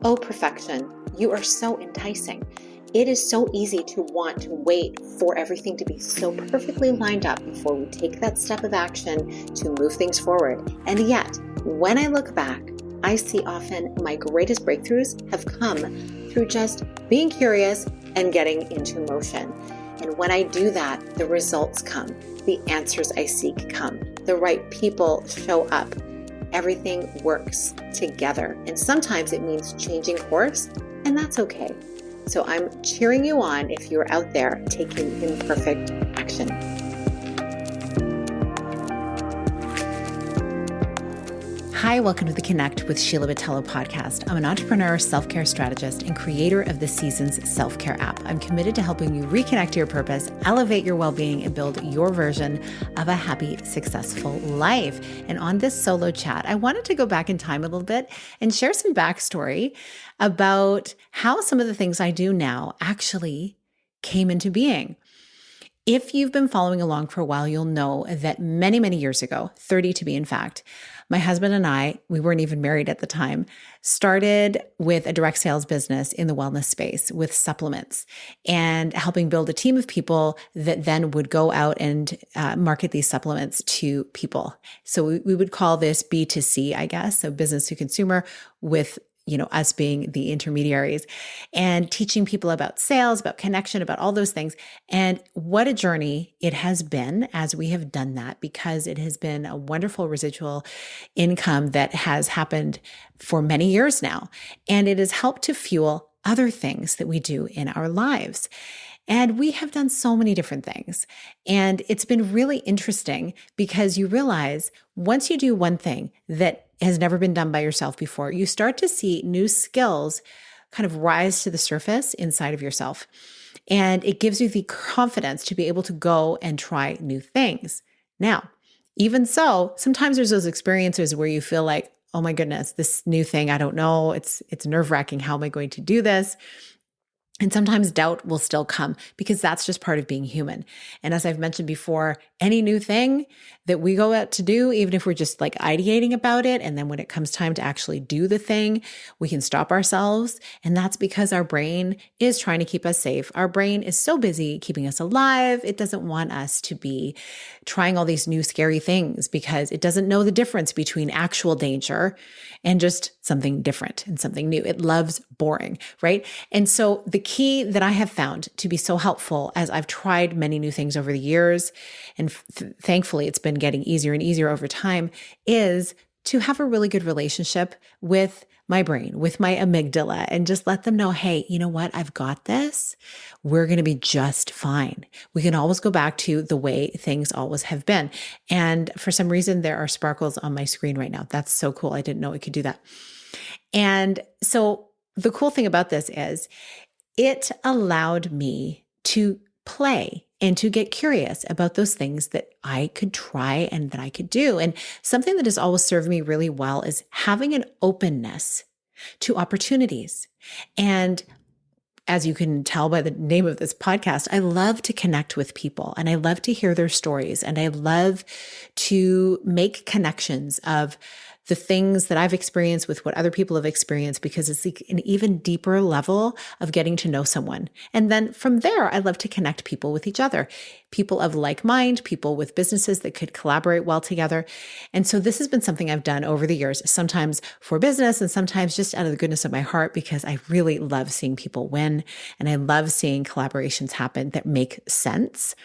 Oh, perfection, you are so enticing. It is so easy to want to wait for everything to be so perfectly lined up before we take that step of action to move things forward. And yet, when I look back, I see often my greatest breakthroughs have come through just being curious and getting into motion. And when I do that, the results come, the answers I seek come, the right people show up. Everything works together. And sometimes it means changing course, and that's okay. So I'm cheering you on if you're out there taking imperfect action. Hi, welcome to the Connect with Sheila Botelho podcast. I'm an entrepreneur, self-care strategist, and creator of the Seasons self-care app. I'm committed to helping you reconnect to your purpose, elevate your well-being, and build your version of a happy, successful life. And on this solo chat, I wanted to go back in time a little bit and share some backstory about how some of the things I do now actually came into being. If you've been following along for a while, you'll know that many, many years ago, 30 to be in fact, my husband and I, we weren't even married at the time, started with a direct sales business in the wellness space with supplements and helping build a team of people that then would go out and market these supplements to people. So we would call this B2C, I guess, so business to consumer, with us being the intermediaries and teaching people about sales, about connection, about all those things. And what a journey it has been as we have done that, because it has been a wonderful residual income that has happened for many years now. And it has helped to fuel other things that we do in our lives. And we have done so many different things. And it's been really interesting because you realize once you do one thing that has never been done by yourself before, you start to see new skills kind of rise to the surface inside of yourself. And it gives you the confidence to be able to go and try new things. Now, even so, sometimes there's those experiences where you feel like, oh my goodness, this new thing, I don't know, it's nerve-wracking. How am I going to do this? And sometimes doubt will still come because that's just part of being human. And as I've mentioned before, any new thing that we go out to do, even if we're just like ideating about it, and then when it comes time to actually do the thing, we can stop ourselves. And that's because our brain is trying to keep us safe. Our brain is so busy keeping us alive. It doesn't want us to be trying all these new scary things because it doesn't know the difference between actual danger and just something different and something new. It loves boring, right? And so the key that I have found to be so helpful as I've tried many new things over the years, and thankfully it's been getting easier and easier over time, is to have a really good relationship with my brain, with my amygdala, and just let them know, hey, you know what? I've got this. We're going to be just fine. We can always go back to the way things always have been. And for some reason, there are sparkles on my screen right now. That's so cool. I didn't know it could do that. And so the cool thing about this is it allowed me to play and to get curious about those things that I could try and that I could do. And something that has always served me really well is having an openness to opportunities. And as you can tell by the name of this podcast, I love to connect with people and I love to hear their stories and I love to make connections of the things that I've experienced with what other people have experienced, because it's like an even deeper level of getting to know someone. And then from there, I love to connect people with each other, people of like mind, people with businesses that could collaborate well together. And so this has been something I've done over the years, sometimes for business and sometimes just out of the goodness of my heart, because I really love seeing people win. And I love seeing collaborations happen that make sense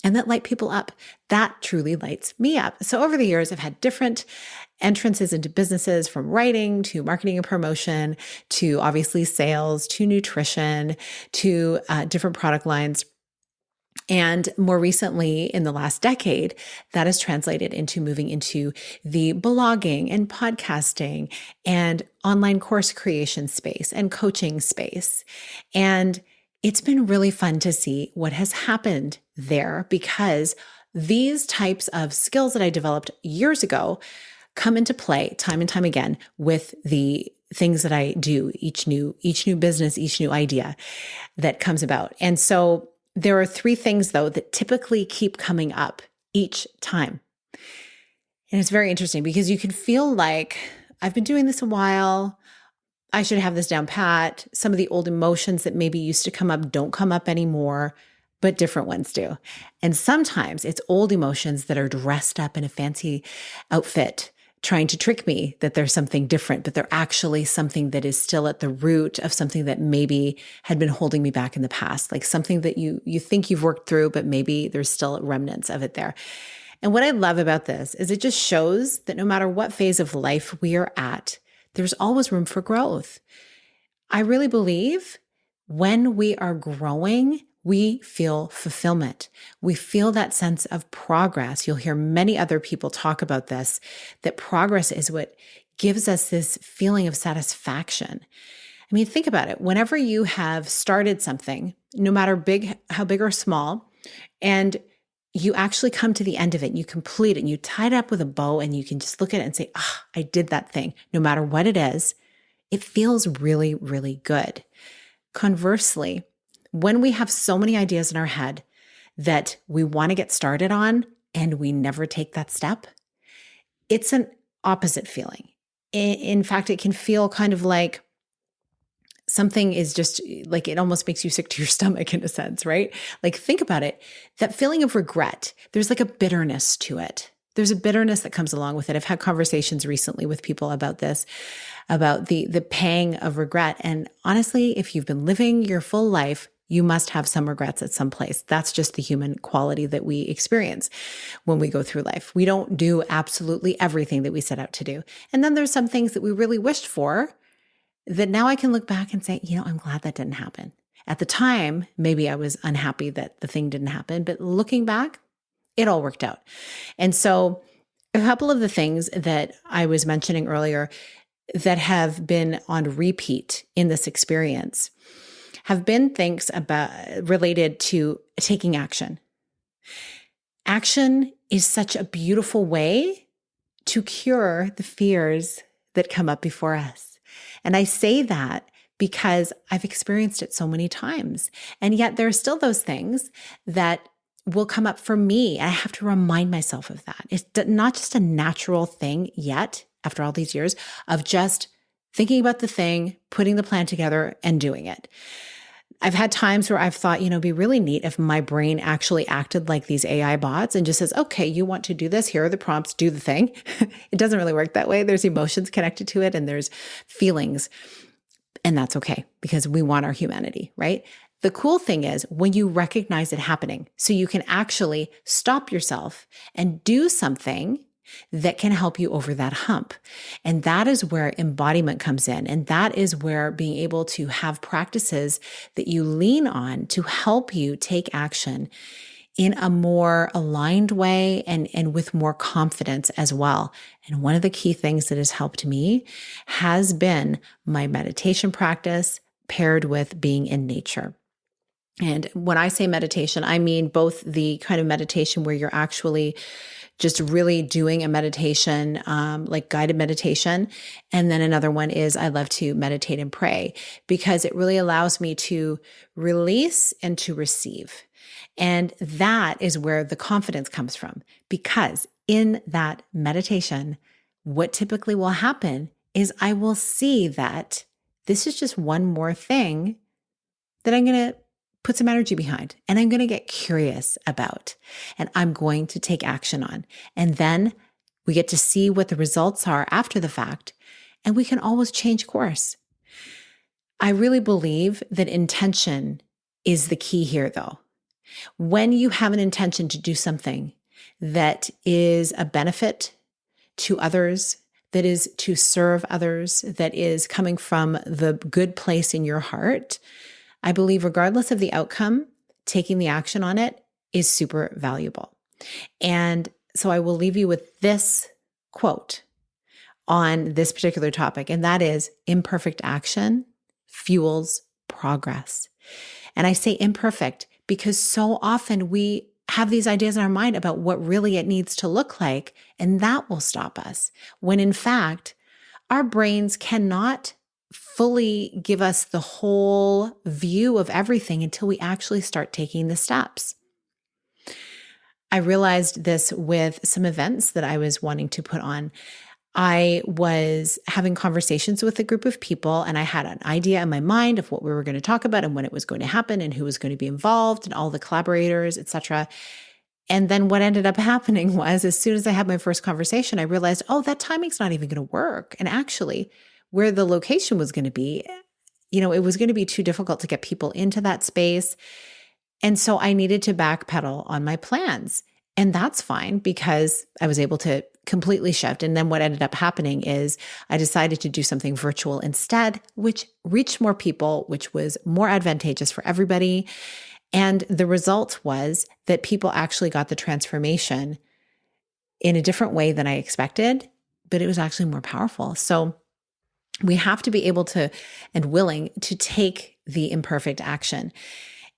and that light people up. That truly lights me up. So over the years, I've had different entrances into businesses, from writing to marketing and promotion, to obviously sales, to nutrition, to different product lines. And more recently, in the last decade, that has translated into moving into the blogging and podcasting and online course creation space and coaching space. And it's been really fun to see what has happened there, because these types of skills that I developed years ago come into play time and time again with the things that I do, each new business, each new idea that comes about. And so there are three things, though, that typically keep coming up each time. And it's very interesting because you can feel like I've been doing this a while. I should have this down pat. Some of the old emotions that maybe used to come up don't come up anymore, but different ones do. And sometimes it's old emotions that are dressed up in a fancy outfit, trying to trick me that there's something different, but they're actually something that is still at the root of something that maybe had been holding me back in the past, like something that you think you've worked through, but maybe there's still remnants of it there. And what I love about this is it just shows that no matter what phase of life we are at, there's always room for growth. I really believe when we are growing, we feel fulfillment. We feel that sense of progress. You'll hear many other people talk about this, that progress is what gives us this feeling of satisfaction. I mean, think about it. Whenever you have started something, no matter how big or small, and you actually come to the end of it, you complete it, and you tie it up with a bow, and you can just look at it and say, I did that thing. No matter what it is, it feels really, really good. Conversely, when we have so many ideas in our head that we want to get started on and we never take that step, it's an opposite feeling. In fact, it can feel kind of like something is just like, it almost makes you sick to your stomach in a sense, right? Like, think about it. That feeling of regret, there's like a bitterness to it. There's a bitterness that comes along with it. I've had conversations recently with people about this, about the pang of regret. And honestly, if you've been living your full life, you must have some regrets at some place. That's just the human quality that we experience when we go through life. We don't do absolutely everything that we set out to do. And then there's some things that we really wished for that now I can look back and say, I'm glad that didn't happen. At the time, maybe I was unhappy that the thing didn't happen, but looking back, it all worked out. And so a couple of the things that I was mentioning earlier that have been on repeat in this experience have been things related to taking action. Action is such a beautiful way to cure the fears that come up before us. And I say that because I've experienced it so many times. And yet there are still those things that will come up for me. And I have to remind myself of that. It's not just a natural thing yet, after all these years, of just thinking about the thing, putting the plan together, and doing it. I've had times where I've thought, it'd be really neat if my brain actually acted like these AI bots and just says, okay, you want to do this, here are the prompts, do the thing. It doesn't really work that way. There's emotions connected to it and there's feelings. And that's okay because we want our humanity, right? The cool thing is when you recognize it happening, so you can actually stop yourself and do something that can help you over that hump. And that is where embodiment comes in. And that is where being able to have practices that you lean on to help you take action in a more aligned way and with more confidence as well. And one of the key things that has helped me has been my meditation practice paired with being in nature. And when I say meditation, I mean both the kind of meditation where you're actually just really doing a meditation, like guided meditation. And then another one is I love to meditate and pray because it really allows me to release and to receive. And that is where the confidence comes from, because in that meditation, what typically will happen is I will see that this is just one more thing that I'm going to put some energy behind and I'm going to get curious about and I'm going to take action on. And then we get to see what the results are after the fact, and we can always change course. I really believe that intention is the key here, though. When you have an intention to do something that is a benefit to others, that is to serve others, that is coming from the good place in your heart, I believe regardless of the outcome, taking the action on it is super valuable. And so I will leave you with this quote on this particular topic, and that is imperfect action fuels progress. And I say imperfect because so often we have these ideas in our mind about what really it needs to look like, and that will stop us. When in fact, our brains cannot fully give us the whole view of everything until we actually start taking the steps. I realized this with some events that I was wanting to put on. I was having conversations with a group of people, and I had an idea in my mind of what we were going to talk about and when it was going to happen and who was going to be involved and all the collaborators, etc. And then what ended up happening was, as soon as I had my first conversation, I realized, oh, that timing's not even going to work. And actually, where the location was going to be, it was going to be too difficult to get people into that space. And so I needed to backpedal on my plans. And that's fine because I was able to completely shift. And then what ended up happening is I decided to do something virtual instead, which reached more people, which was more advantageous for everybody. And the result was that people actually got the transformation in a different way than I expected, but it was actually more powerful. So we have to be able to and willing to take the imperfect action.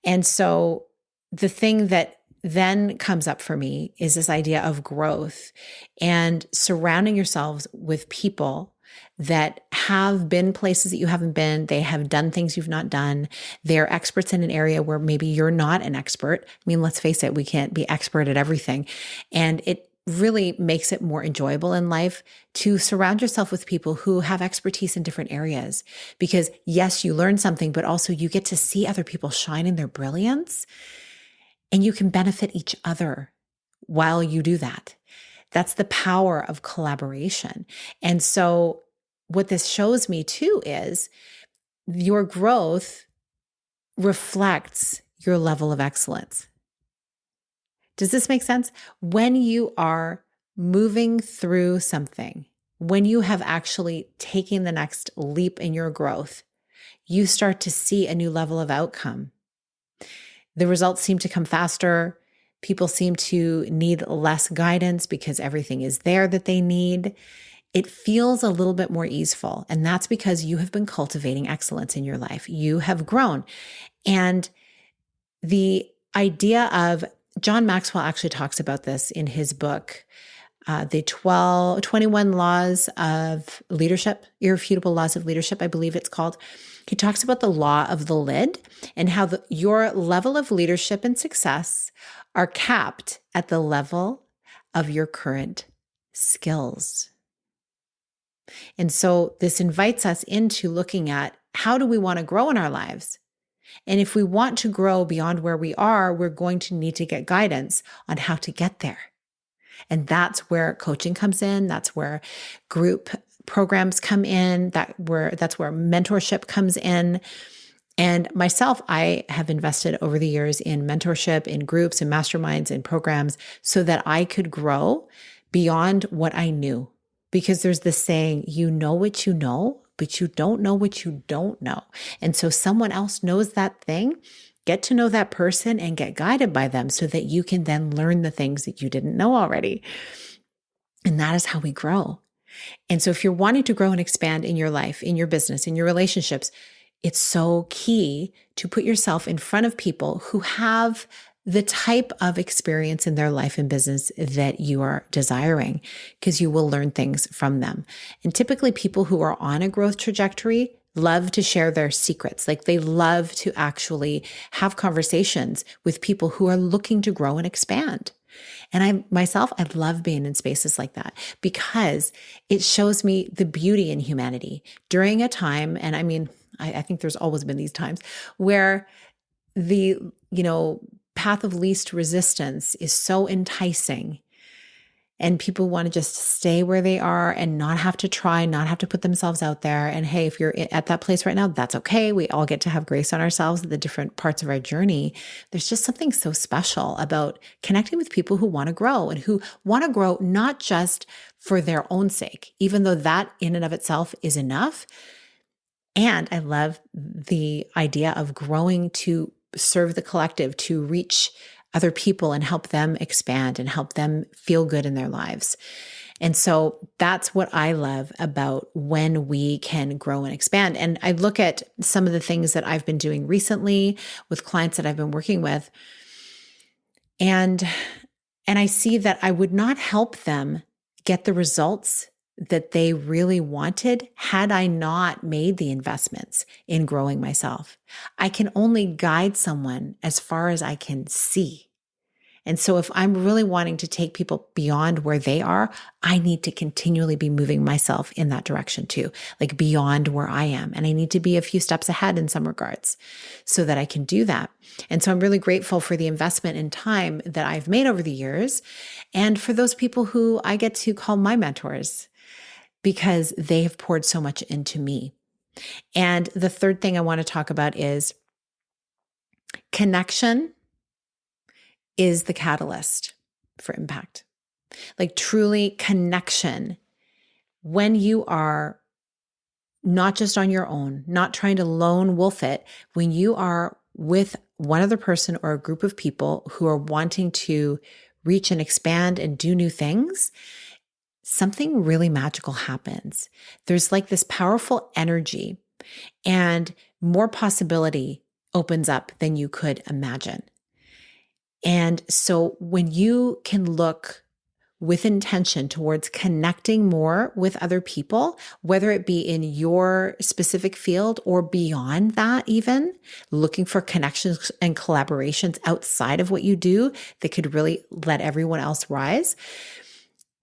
And so the thing that then comes up for me is this idea of growth and surrounding yourselves with people that have been places that you haven't been. They have done things you've not done. They're experts in an area where maybe you're not an expert. I mean, let's face it, we can't be expert at everything. And it really makes it more enjoyable in life to surround yourself with people who have expertise in different areas. Because yes, you learn something, but also you get to see other people shine in their brilliance, and you can benefit each other while you do that. That's the power of collaboration. And so what this shows me too is your growth reflects your level of excellence. Does this make sense? When you are moving through something, when you have actually taken the next leap in your growth, you start to see a new level of outcome. The results seem to come faster. People seem to need less guidance because everything is there that they need. It feels a little bit more easeful. And that's because you have been cultivating excellence in your life. You have grown. And the idea of John Maxwell actually talks about this in his book, the 21 Laws of Leadership, Irrefutable Laws of Leadership, I believe it's called. He talks about the law of the lid and how your level of leadership and success are capped at the level of your current skills. And so this invites us into looking at how do we want to grow in our lives? And if we want to grow beyond where we are, we're going to need to get guidance on how to get there. And that's where coaching comes in. That's where group programs come in. That's where mentorship comes in. And myself, I have invested over the years in mentorship, in groups and masterminds and programs so that I could grow beyond what I knew. Because there's this saying, you know what you know, but you don't know what you don't know. And so someone else knows that thing. Get to know that person and get guided by them so that you can then learn the things that you didn't know already. And that is how we grow. And so if you're wanting to grow and expand in your life, in your business, in your relationships, it's so key to put yourself in front of people who have the type of experience in their life and business that you are desiring, because you will learn things from them. And typically people who are on a growth trajectory love to share their secrets. Like they love to actually have conversations with people who are looking to grow and expand. And I love being in spaces like that because it shows me the beauty in humanity during a time. And I mean, I think there's always been these times where the, path of least resistance is so enticing and people want to just stay where they are and not have to try, not have to put themselves out there. And hey, if you're at that place right now, that's okay. We all get to have grace on ourselves at the different parts of our journey. There's just something so special about connecting with people who want to grow and who want to grow not just for their own sake, even though that in and of itself is enough. And I love the idea of growing to serve the collective, to reach other people and help them expand and help them feel good in their lives. And so that's what I love about when we can grow and expand. And I look at some of the things that I've been doing recently with clients that I've been working with, and I see that I would not help them get the results that they really wanted had I not made the investments in growing myself. I can only guide someone as far as I can see. And so if I'm really wanting to take people beyond where they are, I need to continually be moving myself in that direction too, like beyond where I am. And I need to be a few steps ahead in some regards so that I can do that. And so I'm really grateful for the investment in time that I've made over the years and for those people who I get to call my mentors because they have poured so much into me. And the third thing I want to talk about is connection is the catalyst for impact. Like truly connection when you are not just on your own, not trying to lone wolf it, when you are with one other person or a group of people who are wanting to reach and expand and do new things, something really magical happens. There's like this powerful energy and more possibility opens up than you could imagine. And so when you can look with intention towards connecting more with other people, whether it be in your specific field or beyond that, even looking for connections and collaborations outside of what you do that could really let everyone else rise,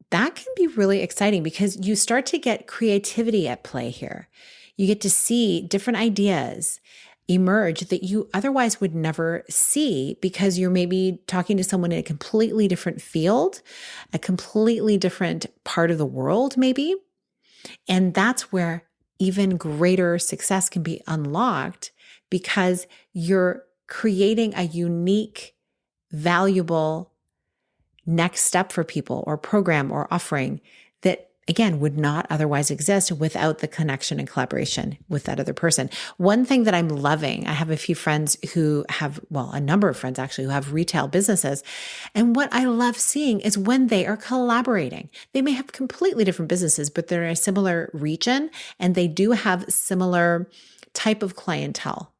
that can be really exciting because you start to get creativity at play here. You get to see different ideas emerge that you otherwise would never see because you're maybe talking to someone in a completely different field, a completely different part of the world, maybe. And that's where even greater success can be unlocked because you're creating a unique, valuable next step for people or program or offering that again, would not otherwise exist without the connection and collaboration with that other person. One thing that I'm loving, I have a few friends who have, well, a number of friends actually who have retail businesses. And what I love seeing is when they are collaborating. They may have completely different businesses, but they're in a similar region and they do have similar type of clientele.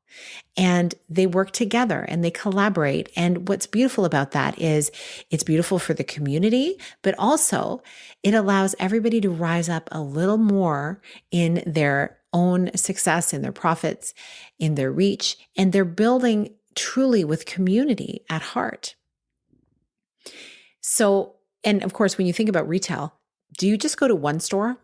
And they work together and they collaborate. And what's beautiful about that is it's beautiful for the community, but also it allows everybody to rise up a little more in their own success, in their profits, in their reach, and they're building truly with community at heart. So, and of course, when you think about retail, do you just go to one store?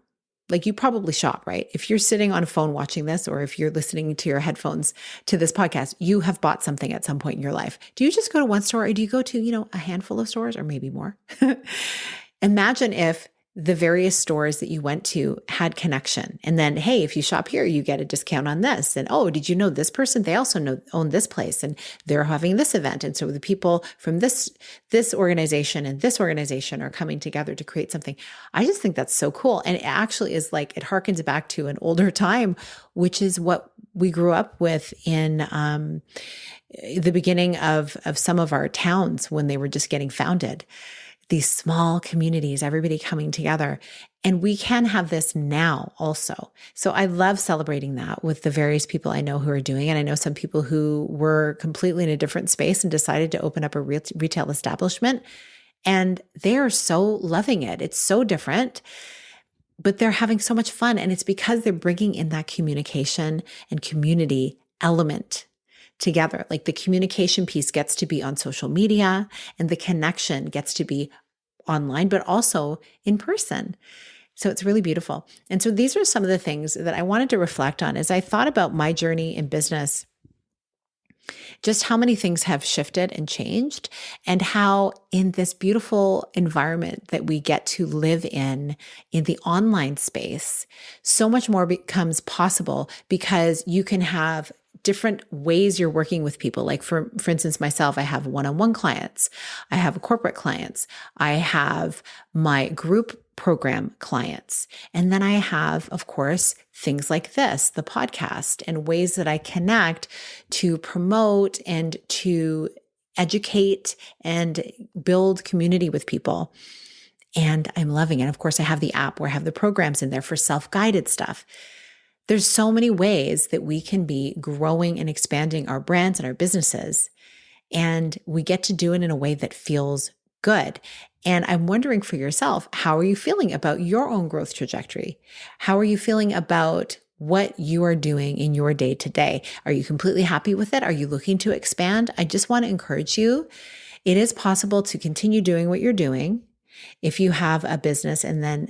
Like you probably shop, right? If you're sitting on a phone watching this, or if you're listening to your headphones to this podcast, you have bought something at some point in your life. Do you just go to one store or do you go to, a handful of stores or maybe more? Imagine if the various stores that you went to had connection. And then, hey, if you shop here, you get a discount on this. And oh, did you know this person? They also own this place and they're having this event. And so the people from this organization and this organization are coming together to create something. I just think that's so cool. And it actually is like, it harkens back to an older time, which is what we grew up with in the beginning of some of our towns when they were just getting founded. These small communities, everybody coming together. And we can have this now also. So I love celebrating that with the various people I know who are doing it. I know some people who were completely in a different space and decided to open up a retail establishment. And they are so loving it. It's so different, but they're having so much fun. And it's because they're bringing in that communication and community element together. Like the communication piece gets to be on social media and the connection gets to be online, but also in person. So it's really beautiful. And so these are some of the things that I wanted to reflect on as I thought about my journey in business, just how many things have shifted and changed and how in this beautiful environment that we get to live in the online space, so much more becomes possible because you can have different ways you're working with people. Like for instance, myself, I have one-on-one clients. I have corporate clients. I have my group program clients. And then I have, of course, things like this, the podcast, and ways that I connect to promote and to educate and build community with people. And I'm loving it. Of course, I have the app where I have the programs in there for self-guided stuff. There's so many ways that we can be growing and expanding our brands and our businesses. And we get to do it in a way that feels good. And I'm wondering for yourself, how are you feeling about your own growth trajectory? How are you feeling about what you are doing in your day to day? Are you completely happy with it? Are you looking to expand? I just want to encourage you It is possible to continue doing what you're doing if you have a business and then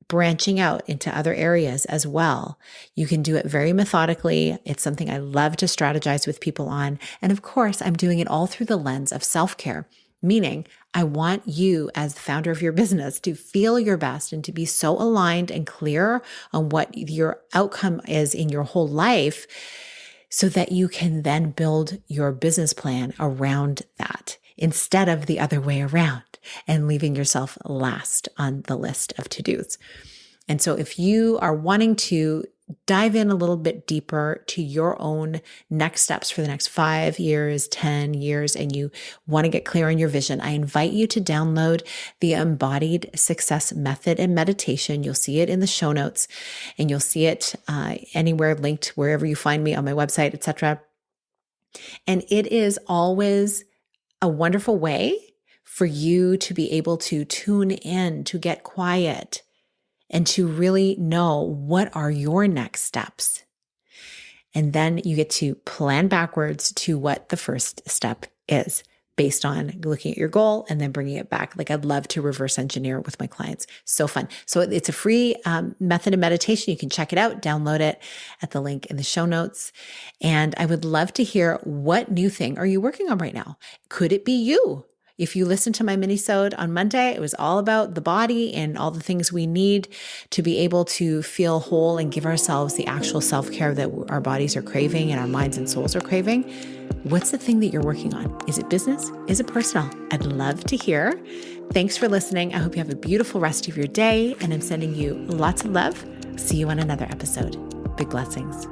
branching out into other areas as well. You can do it very methodically. It's something I love to strategize with people on. And of course, I'm doing it all through the lens of self-care, meaning I want you as the founder of your business to feel your best and to be so aligned and clear on what your outcome is in your whole life so that you can then build your business plan around that instead of the other way around and leaving yourself last on the list of to-dos. And so if you are wanting to dive in a little bit deeper to your own next steps for the next 5 years, 10 years, and you want to get clear on your vision, I invite you to download the Embodied Success Method and Meditation. You'll see it in the show notes, and you'll see it anywhere linked wherever you find me on my website, etc. And it is always a wonderful way for you to be able to tune in, to get quiet, and to really know what are your next steps. And then you get to plan backwards to what the first step is based on looking at your goal and then bringing it back. Like I'd love to reverse engineer it with my clients. So fun. So it's a free method of meditation. You can check it out, download it at the link in the show notes. And I would love to hear, what new thing are you working on right now? Could it be you? If you listened to my mini-sode on Monday, it was all about the body and all the things we need to be able to feel whole and give ourselves the actual self-care that our bodies are craving and our minds and souls are craving. What's the thing that you're working on? Is it business? Is it personal? I'd love to hear. Thanks for listening. I hope you have a beautiful rest of your day, and I'm sending you lots of love. See you on another episode. Big blessings.